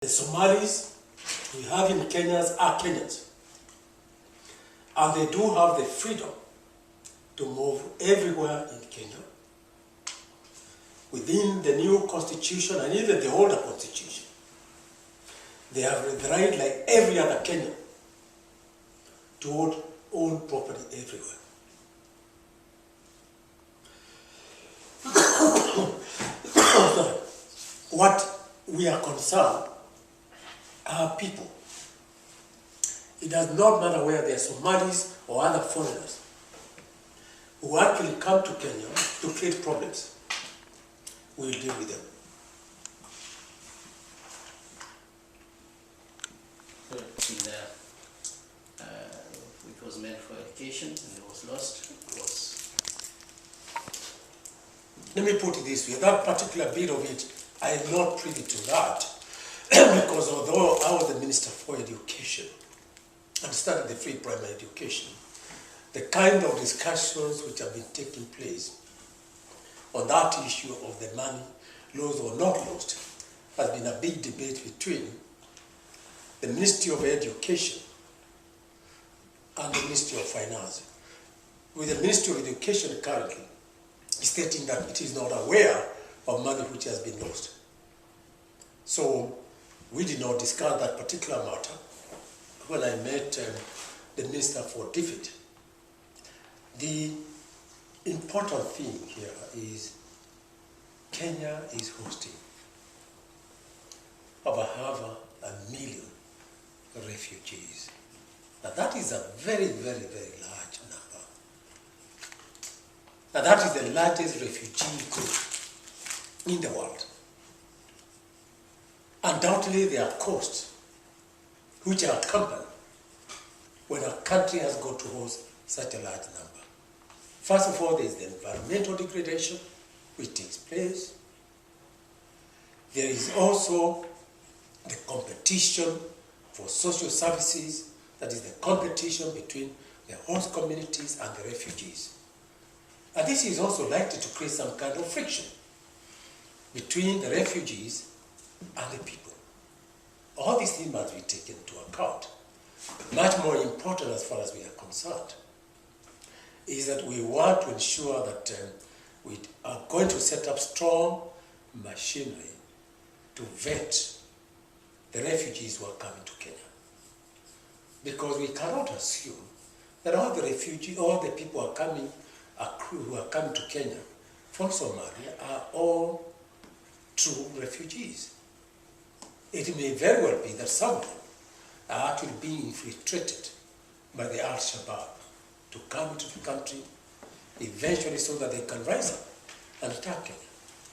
The Somalis we have in Kenya are Kenyans, and they do have the freedom to move everywhere in Kenya within the new constitution and even the older constitution. They have the right, like every other Kenyan, to own property everywhere. What we are concerned are people. It does not matter whether they are Somalis or other foreigners who actually come to Kenya to create problems. We'll deal with them. It was meant for education and it was lost. Let me put it this way, that particular bit of it, I am not privy to that, because although I was the Minister for Education and started the free primary education, the kind of discussions which have been taking place on that issue of the money lost or not lost has been a big debate between the Ministry of Education and the Ministry of Finance, with the Ministry of Education currently stating that it is not aware of money which has been lost. So we did not discuss that particular matter when I met the Minister for Defense. The important thing here is Kenya is hosting over 500,000 refugees. Now that is a very, very, very large number. Now that is the largest refugee group in the world. Undoubtedly there are costs which are accompanied when a country has got to host such a large number. First of all, there is the environmental degradation which takes place. There is also the competition for social services, that is the competition between the host communities and the refugees. And this is also likely to create some kind of friction between the refugees and the people. All these things must be taken into account. Much more important as far as we are concerned is that we want to ensure that we are going to set up strong machinery to vet the refugees who are coming to Kenya. Because we cannot assume that all the refugees, all the people who are coming to Kenya from Somalia are all true refugees. It may very well be that some of them are actually being infiltrated by the Al-Shabaab to come into the country eventually so that they can rise up and attack Kenya.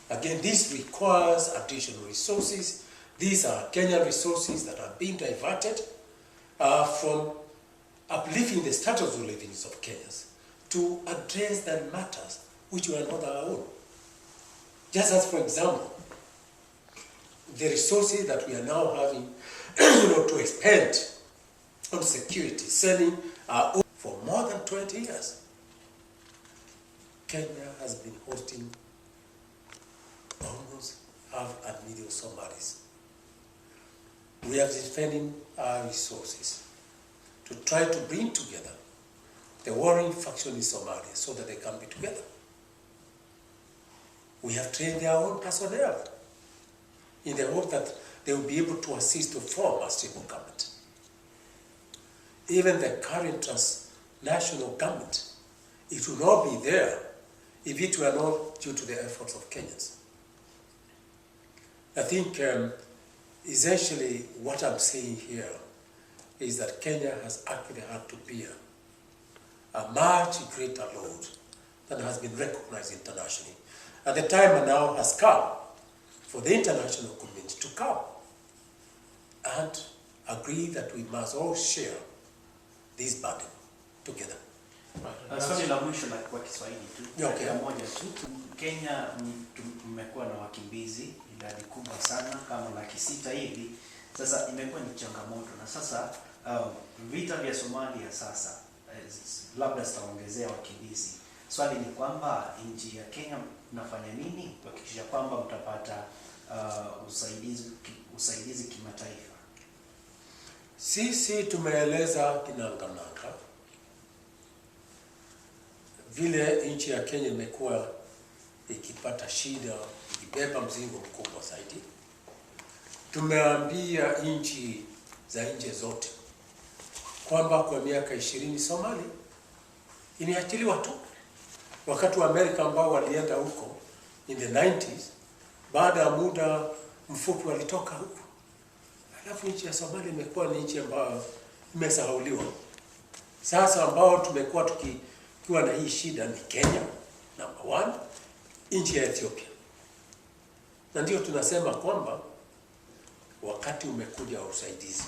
Again, this requires additional resources. These are Kenyan resources that are being diverted from uplifting the status of living of Kenyans to address the matters which were not our own. Just as, for example, the resources that we are now having to expend on security, sending our own for more than 20 years. Kenya has been hosting almost 500,000 Somalis. We have been spending our resources to try to bring together the warring faction in Somalia so that they can be together. We have trained their own personnel in the hope that they will be able to assist to form a stable government. Even the current transnational government, it will not be there if it were not due to the efforts of Kenyans. I think essentially what I'm saying here is that Kenya has actually had to bear a much greater load than has been recognized internationally. And the time now has come for the international community to come and agree that we must all share this burden together. Swali la mwisho la kwa Kiswahili tu. Okay. Moja tu. Kenya mmekuwa na wakimbizi idadi kubwa sana kama 600,000 hivi. Sasa imekuwa ni changamoto na sasa vita vya Somalia sasa labda zitaongezea wakimbizi. Swali ni kwamba nchi ya Kenya mnafanya nini kuhakikisha kwamba mtapata usaidizi kimataifa? Sisi tumeeleza kinangamanga vile nchi ya Kenya imekuwa ikipata shida, ikibeba mzigo mkubwa zaidi. Tumeambia nchi za nje zote kwamba kwa miaka 20 Somali imeachiliwa tu. Wakati wa Amerika ambao walienda huko in the 90s, baada ya muda mfupi walitoka huko. Alafu nchi ya Somalia imekuwa ni nchi ambayo imesahauliwa. Sasa ambao tumekuwa tukiwa na hii shida ni Kenya, number 1, nchi ya Ethiopia. Na ndio tunasema kwamba wakati umekuja wa usaidizi.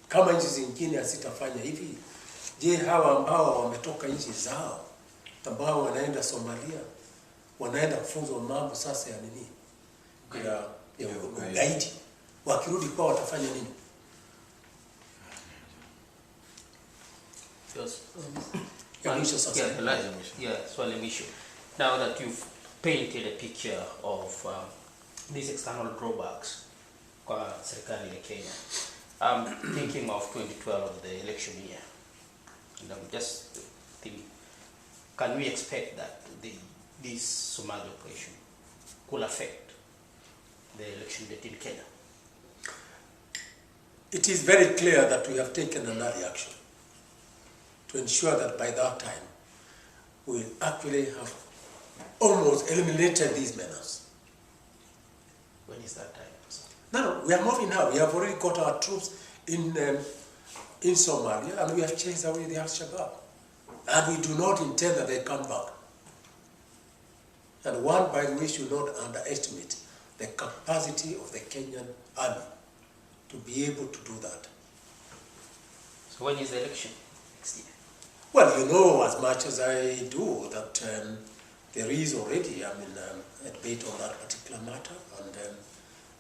Kama nchi zingine hazitafanya hivi, je, hawa ambao wametoka nchi zao ambao wanaenda Somalia, wanaenda kufunzwa mambo sasa ya nini? Ya ugaidi. Wakirudi kwao watafanya nini? Yes. Swali mwisho. Now that you've painted a picture of these external drawbacks kwa serikali ya Kenya, thinking of 2012, the election year, and I'm just thinking, can we expect that this Somali operation could affect the election date in Kenya? It is very clear that we have taken an early action to ensure that by that time we will actually have almost eliminated these menace. When is that time? No, we are moving now. We have already got our troops in Somalia, and we have chased away the Al-Shabaab. And we do not intend that they come back. And one, by the way, should not underestimate the capacity of the Kenyan army to be able to do that. So when is the election next year? Well, you know as much as I do that there is already, a debate on that particular matter,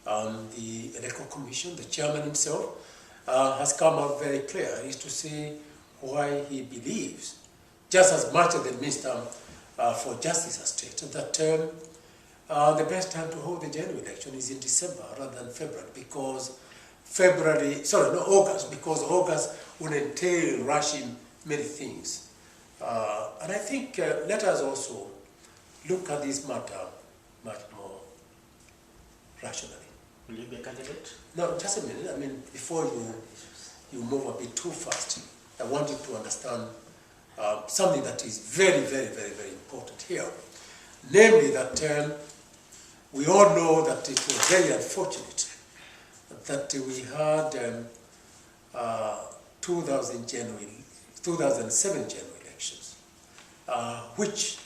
and the Electoral Commission, the chairman himself, has come out very clear is to say why he believes, just as much as the Minister for Justice has stated, that the best time to hold the general election is in December rather than February, because August, because August will entail rushing many things. And I think let us also look at this matter much more rationally. Will you be a candidate? No, just a minute. Before you move a bit too fast, I want you to understand something that is very, very, very, very important here. Namely that we all know that it was very unfortunate that we had 2007 general elections, which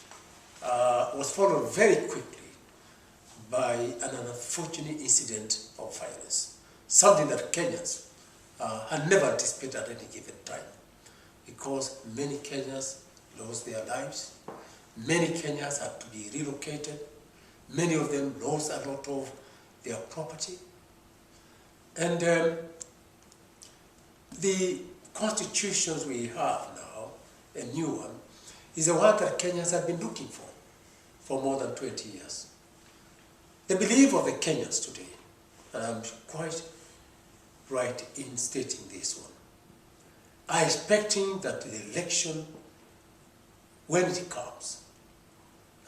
was followed very quickly by an unfortunate incident of violence, something that Kenyans had never anticipated at any given time, because many Kenyans lost their lives, many Kenyans had to be relocated, many of them lost a lot of their property. And the constitutions we have now, a new one, is the one that Kenyans have been looking for more than 20 years. The belief of the Kenyans today, and I'm quite right in stating this one, are expecting that the election, when it comes,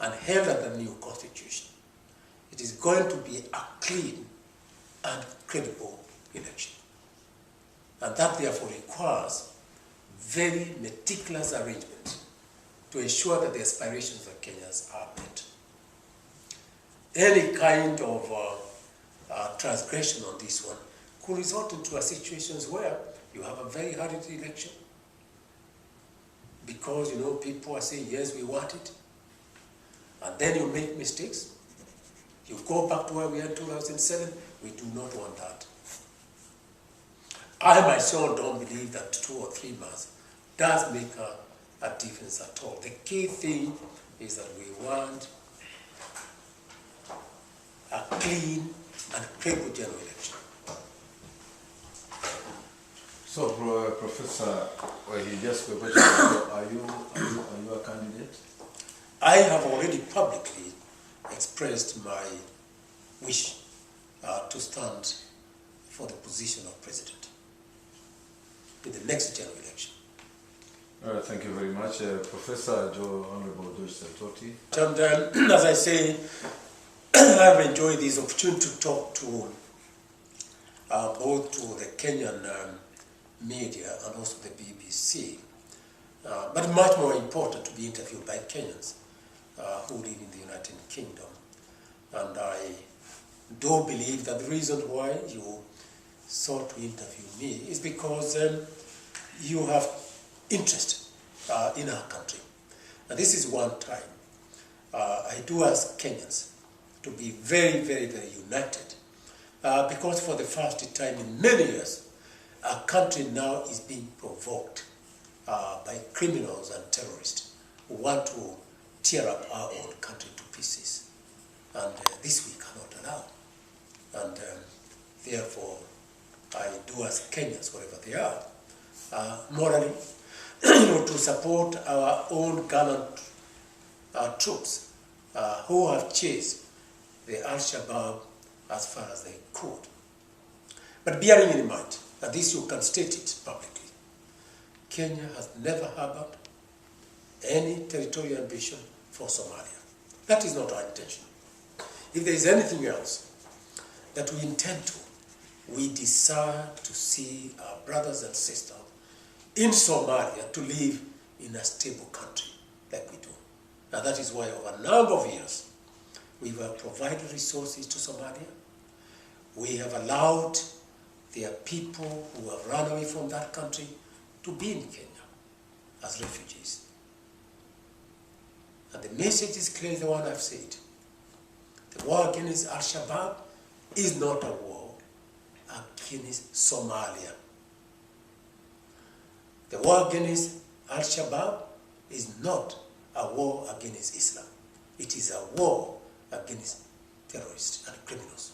and held under the new constitution, it is going to be a clean and credible election. And that therefore requires very meticulous arrangement to ensure that the aspirations of Kenyans are met. Any kind of transgression on this one could result into a situations where you have a very hurried election because people are saying yes, we want it, and then you make mistakes. You go back to where we had in 2007. We do not want that. I myself don't believe that 2 or 3 months does make a difference at all. The key thing is that we want a clean and credible general election. So, Professor, you just are you a candidate? I have already publicly expressed my wish to stand for the position of president in the next general election. Thank you very much. Professor Honorable George Saitoti. And as I say, I've enjoyed this opportunity to talk to both to the Kenyan media and also the BBC. But much more important to be interviewed by Kenyans who live in the United Kingdom. And I do believe that the reason why you sought to interview me is because you have interest in our country. And this is one time I do ask Kenyans to be very, very, very united because for the first time in many years, our country now is being provoked by criminals and terrorists who want to tear up our own country to pieces. And this we cannot allow. And therefore, I do ask Kenyans, wherever they are, morally, to support our own gallant troops who have chased the Al-Shabaab as far as they could. But bearing in mind, and this you can state it publicly, Kenya has never harbored any territorial ambition for Somalia. That is not our intention. If there is anything else that we intend to, we desire to see our brothers and sisters in Somalia to live in a stable country like we do. And that is why over a number of years, we have provided resources to Somalia. We have allowed their people who have run away from that country to be in Kenya as refugees. And the message is clearly the one I've said. The war against Al-Shabaab is not a war against Somalia. The war against Al-Shabaab is not a war against Islam. It is a war against terrorists and criminals.